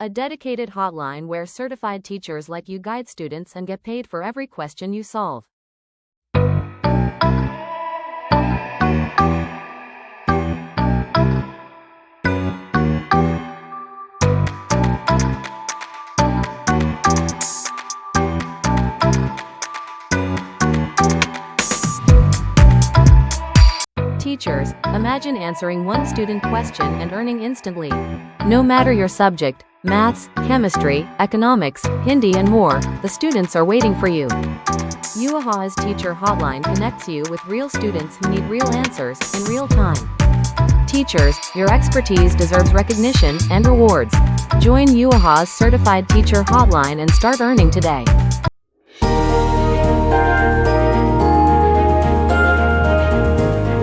a dedicated hotline where certified teachers like you guide students and get paid for every question you solve. Teachers, imagine answering one student question and earning instantly. No matter your subject, maths, chemistry, economics, Hindi and more, the students are waiting for you. UHA's Teacher Hotline connects you with real students who need real answers in real time. Teachers, your expertise deserves recognition and rewards. Join UHA's Certified Teacher Hotline and start earning today.